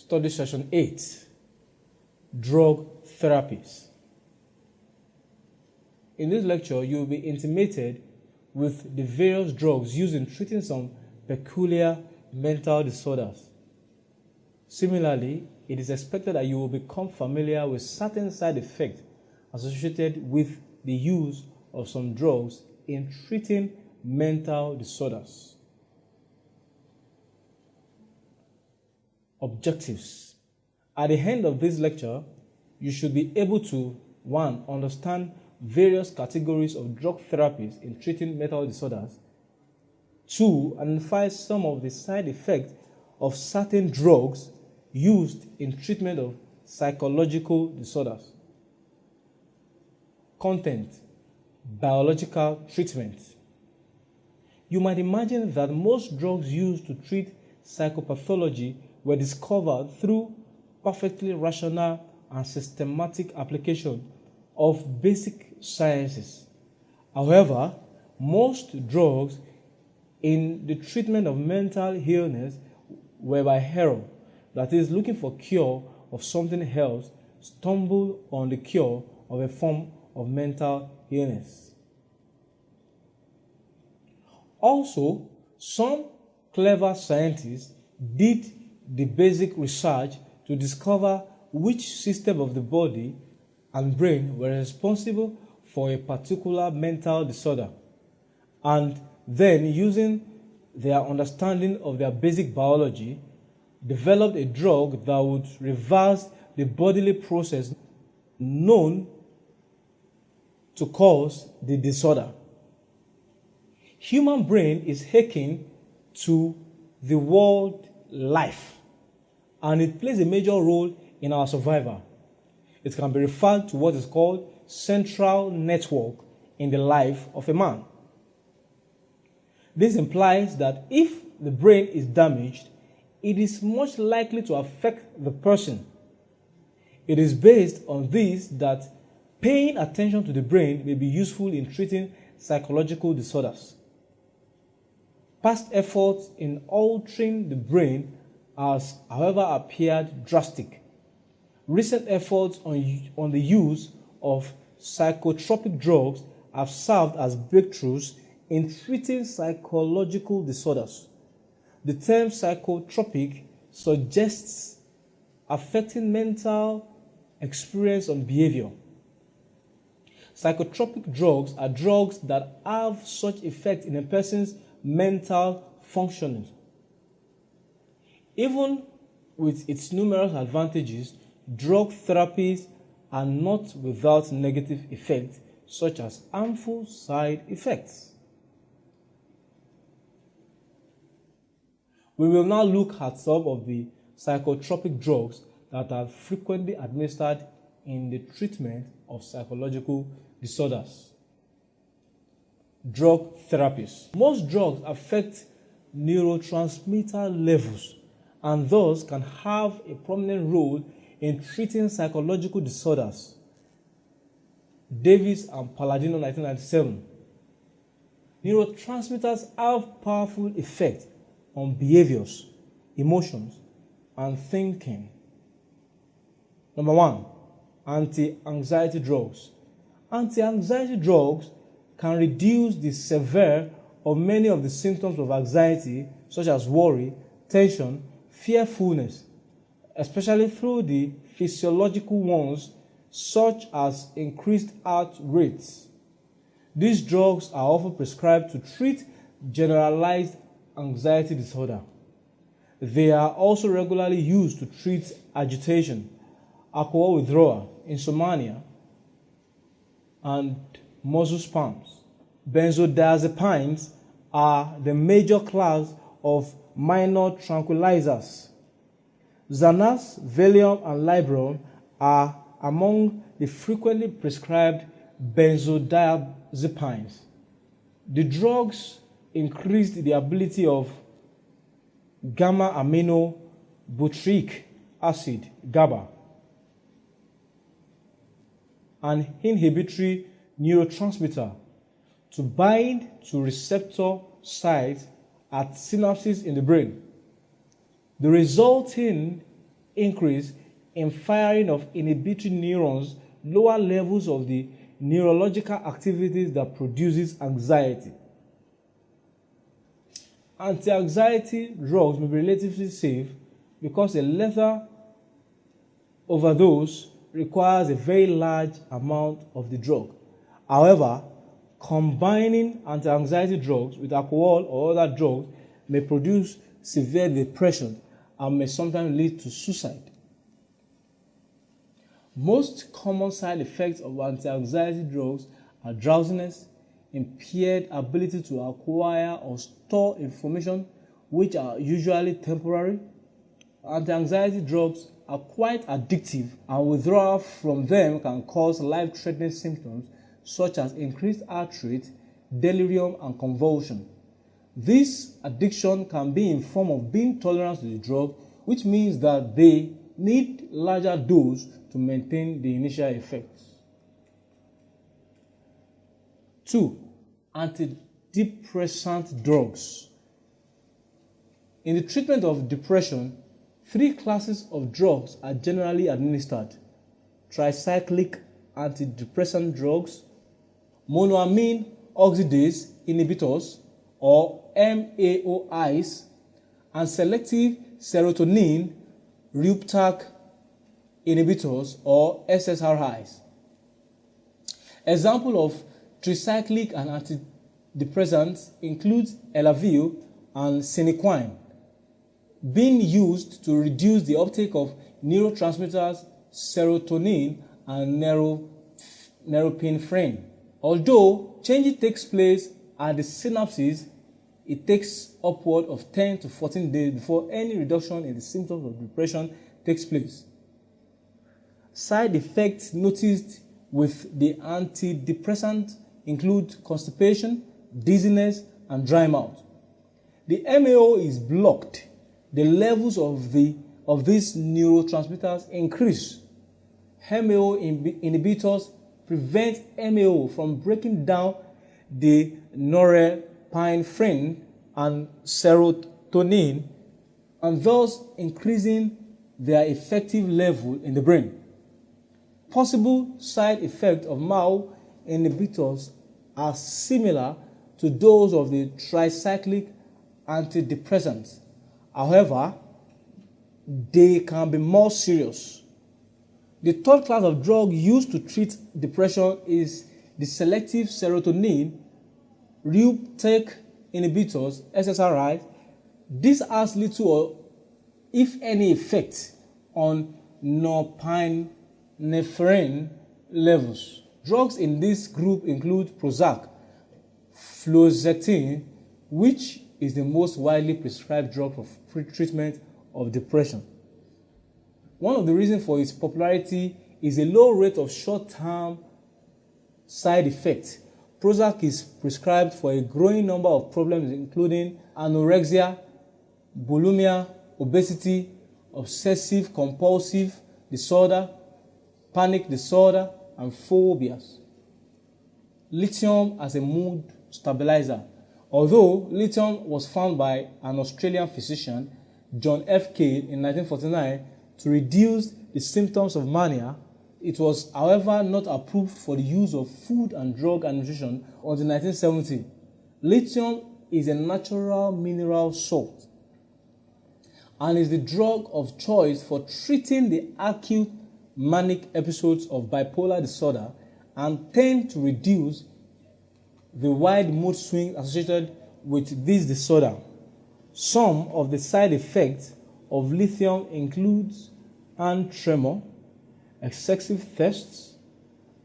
Study Session 8, Drug Therapies. In this lecture, you will be intimated with the various drugs used in treating some peculiar mental disorders. Similarly, it is expected that you will become familiar with certain side effects associated with the use of some drugs in treating mental disorders. Objectives. At the end of this lecture, you should be able to 1. Understand various categories of drug therapies in treating mental disorders. 2. Identify some of the side effects of certain drugs used in treatment of psychological disorders. Content. Biological treatment. You might imagine that most drugs used to treat psychopathology were discovered through perfectly rational and systematic application of basic sciences. However, most drugs in the treatment of mental illness were by error, that is, looking for cure of something else, stumble on the cure of a form of mental illness. Also, some clever scientists did the basic research to discover which system of the body and brain were responsible for a particular mental disorder, and then, using their understanding of their basic biology, developed a drug that would reverse the bodily process known to cause the disorder. Human brain is akin to the world life, and it plays a major role in our survival. It can be referred to what is called central network in the life of a man. This implies that if the brain is damaged, it is much likely to affect the person. It is based on this that paying attention to the brain may be useful in treating psychological disorders. Past efforts in altering the brain has, however, appeared drastic. Recent efforts on the use of psychotropic drugs have served as breakthroughs in treating psychological disorders. The term psychotropic suggests affecting mental experience and behavior. Psychotropic drugs are drugs that have such effect in a person's mental functioning. Even with its numerous advantages, drug therapies are not without negative effects, such as harmful side effects. We will now look at some of the psychotropic drugs that are frequently administered in the treatment of psychological disorders. Drug therapies. Most drugs affect neurotransmitter levels and thus can have a prominent role in treating psychological disorders. Davis and Palladino, 1997. Neurotransmitters have powerful effects on behaviors, emotions, and thinking. Number 1, anti-anxiety drugs. Anti-anxiety drugs can reduce the severity of many of the symptoms of anxiety, such as worry, tension, fearfulness, especially through the physiological ones, such as increased heart rates. These drugs are often prescribed to treat generalized anxiety disorder. They are also regularly used to treat agitation, alcohol withdrawal, insomnia, and muscle spasms. Benzodiazepines are the major class of minor tranquilizers. Xanax, Valium, and Librium are among the frequently prescribed benzodiazepines. The drugs increased the ability of gamma-aminobutyric acid, GABA, an inhibitory neurotransmitter, to bind to receptor sites at synapses in the brain. The resulting increase in firing of inhibitory neurons, lower levels of the neurological activities that produces anxiety. Anti-anxiety drugs may be relatively safe because a lethal overdose requires a very large amount of the drug. However, combining anti-anxiety drugs with alcohol or other drugs may produce severe depression and may sometimes lead to suicide. Most common side effects of anti-anxiety drugs are drowsiness, impaired ability to acquire or store information, which are usually temporary. Anti-anxiety drugs are quite addictive, and withdrawal from them can cause life-threatening symptoms such as increased heart rate, delirium, and convulsion. This addiction can be in form of being tolerant to the drug, which means that they need larger dose to maintain the initial effects. 2. Antidepressant drugs. In the treatment of depression, 3 classes of drugs are generally administered: tricyclic antidepressant drugs, monoamine oxidase inhibitors or MAOIs, and selective serotonin reuptake inhibitors or SSRIs. Example of tricyclic and antidepressants include Elavil and Sinequine, being used to reduce the uptake of neurotransmitters serotonin and norepinephrine. Although change takes place at the synapses, it takes upward of 10 to 14 days before any reduction in the symptoms of depression takes place. Side effects noticed with the antidepressant include constipation, dizziness, and dry mouth. The MAO is blocked. The levels of these neurotransmitters increase. MAO inhibitors prevent MAO from breaking down the norepinephrine and serotonin, and thus increasing their effective level in the brain. Possible side effects of MAO inhibitors are similar to those of the tricyclic antidepressants. However, they can be more serious. The third class of drug used to treat depression is the selective serotonin reuptake inhibitors, SSRIs. This has little or if any effect on norepinephrine levels. Drugs in this group include Prozac, fluoxetine, which is the most widely prescribed drug for treatment of depression. One of the reasons for its popularity is a low rate of short-term side effects. Prozac is prescribed for a growing number of problems including anorexia, bulimia, obesity, obsessive-compulsive disorder, panic disorder, and phobias. Lithium as a mood stabilizer. Although lithium was found by an Australian physician, John F. Cade, in 1949 to reduce the symptoms of mania, it was, however, not approved for the use of Food and Drug Administration until 1970. Lithium is a natural mineral salt and is the drug of choice for treating the acute manic episodes of bipolar disorder and tend to reduce the wide mood swings associated with this disorder. Some of the side effects of lithium includes hand tremor, excessive thirst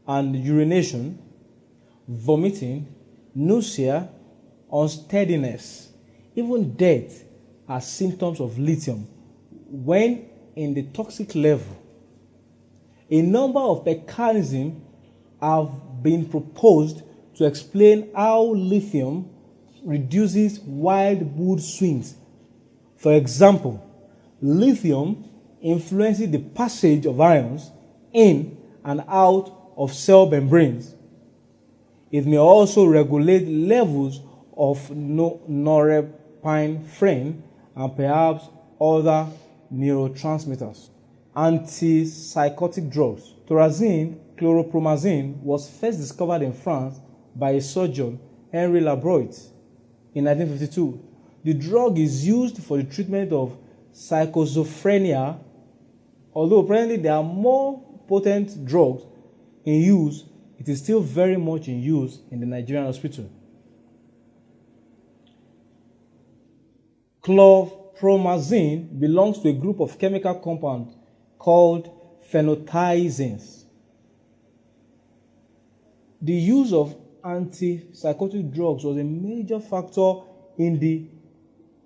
and urination, vomiting, nausea, unsteadiness, even death are symptoms of lithium when in the toxic level. A number of mechanisms have been proposed to explain how lithium reduces wild mood swings. For example, lithium influences the passage of ions in and out of cell membranes. It may also regulate levels of norepinephrine and perhaps other neurotransmitters. antipsychotic drugs. Thorazine chloropromazine was first discovered in France by a surgeon, Henri Labroit, in 1952. The drug is used for the treatment of schizophrenia, although apparently there are more potent drugs in use. It is still very much in use in the Nigerian hospital. Chlorpromazine belongs to a group of chemical compounds called phenothiazines. The use of antipsychotic drugs was a major factor in the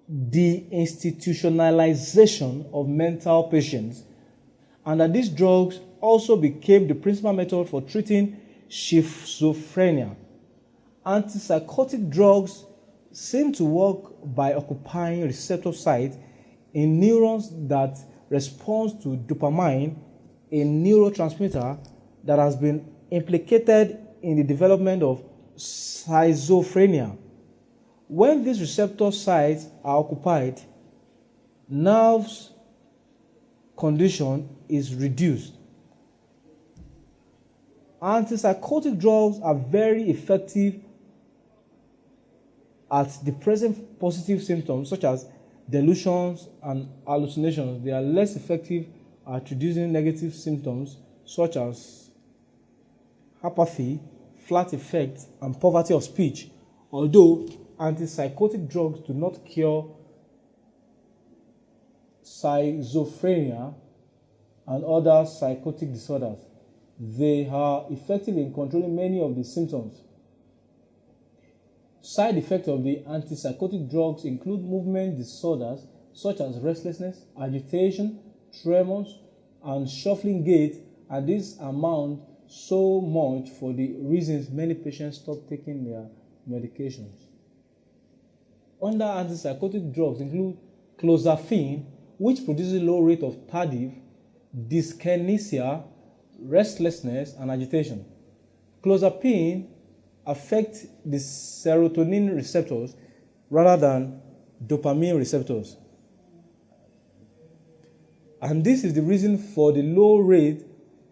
deinstitutionalization of mental patients, and that these drugs also became the principal method for treating schizophrenia. Antipsychotic drugs seem to work by occupying receptor sites in neurons that respond to dopamine, a neurotransmitter that has been implicated in the development of schizophrenia. When these receptor sites are occupied, nerves condition is reduced. Antipsychotic drugs are very effective at depressing positive symptoms such as delusions and hallucinations. They are less effective at reducing negative symptoms such as apathy, flat affect, and poverty of speech, although antipsychotic drugs do not cure schizophrenia and other psychotic disorders. They are effective in controlling many of the symptoms. Side effects of the antipsychotic drugs include movement disorders such as restlessness, agitation, tremors, and shuffling gait, and these amount so much for the reasons many patients stop taking their medications. Other antipsychotic drugs include clozapine, which produces a low rate of tardive dyskinesia, restlessness, and agitation. Clozapine affects the serotonin receptors rather than dopamine receptors. And this is the reason for the low rate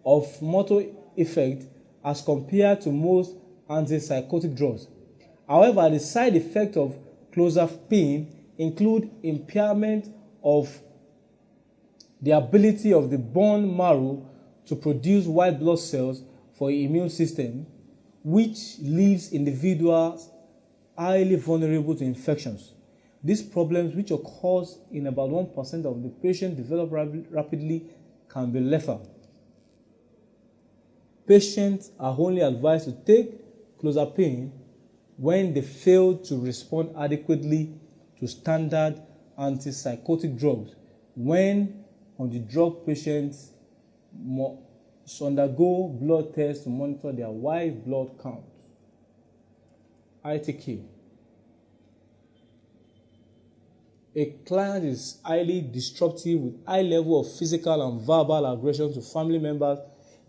of motor effect as compared to most antipsychotic drugs. However, the side effects of clozapine include impairment of the ability of the bone marrow to produce white blood cells for the immune system, which leaves individuals highly vulnerable to infections. These problems, which occurs in about 1% of the patients develop rapidly, can be lethal. Patients are only advised to take clozapine when they fail to respond adequately to standard antipsychotic drugs. When on the drug, patients must undergo blood tests to monitor their white blood count. ITQ. A client is highly disruptive with high level of physical and verbal aggression to family members,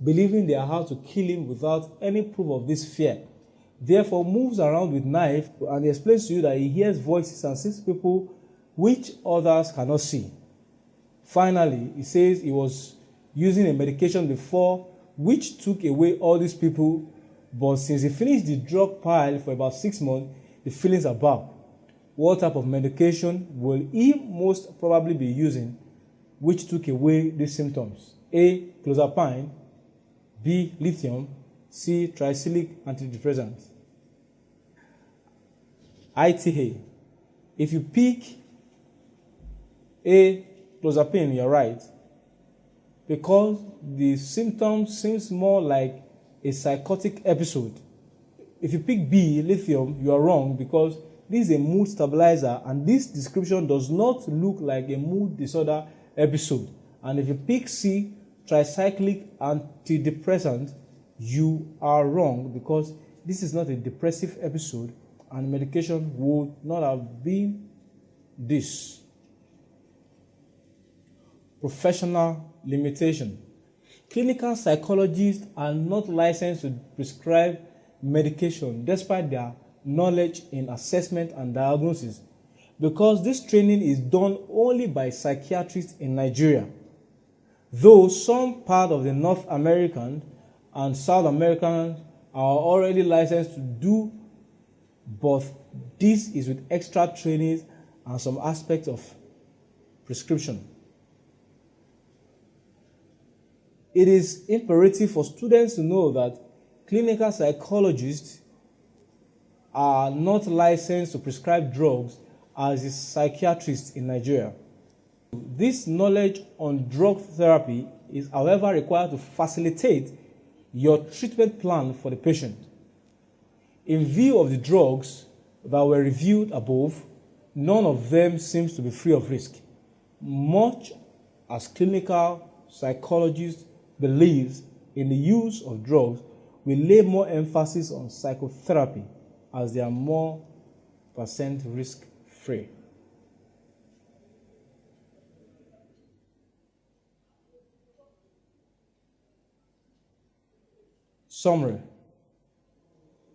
believing they are out to kill him without any proof of this fear. Therefore, moves around with knife and explains to you that he hears voices and sees people which others cannot see. Finally, he says he was using a medication before which took away all these people, but since he finished the drug pile for about 6 months, the feelings are back. What type of medication will he most probably be using which took away these symptoms? A. Clozapine, B. Lithium, C. Tricyclic antidepressants. ITA. If you pick A. Clozapine, you're right, because the symptoms seems more like a psychotic episode. If you pick B. Lithium, you are wrong, because this is a mood stabilizer and this description does not look like a mood disorder episode. And if you pick C. Tricyclic antidepressant, you are wrong, because this is not a depressive episode and medication would not have been this. Professional limitation. Clinical psychologists are not licensed to prescribe medication despite their knowledge in assessment and diagnosis, because this training is done only by psychiatrists in Nigeria. though some part of the North American and South American are already licensed to do, but this is with extra training and some aspects of prescription. It is imperative for students to know that clinical psychologists are not licensed to prescribe drugs as is psychiatrists in Nigeria. This knowledge on drug therapy is, however, required to facilitate your treatment plan for the patient. In view of the drugs that were reviewed above, none of them seems to be free of risk, much as clinical psychologists believes in the use of drugs. We lay more emphasis on psychotherapy as they are more % risk-free. Summary.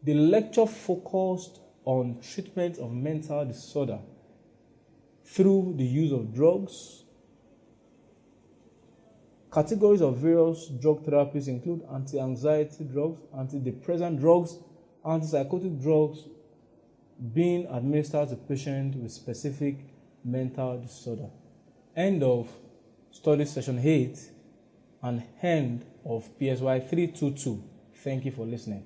The lecture focused on treatment of mental disorder through the use of drugs. Categories of various drug therapies include anti-anxiety drugs, antidepressant drugs, antipsychotic drugs being administered to patients with specific mental disorder. End of study session 8 and end of PSY 322. Thank you for listening.